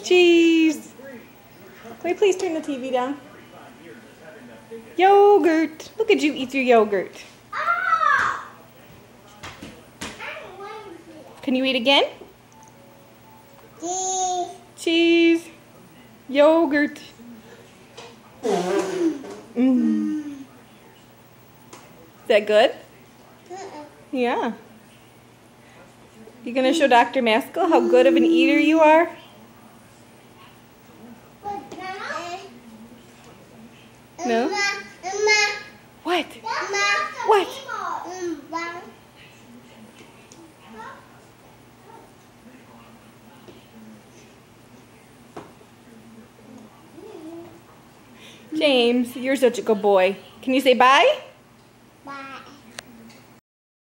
Cheese. Can we please turn the TV down? Yogurt. Look at you eat your yogurt. Can you eat again? Cheese. Cheese. Yogurt. Mm. Is that good? Yeah. You gonna show Dr. Maskell how good of an eater you are? No? What? What? James, you're such a good boy. Can you say bye?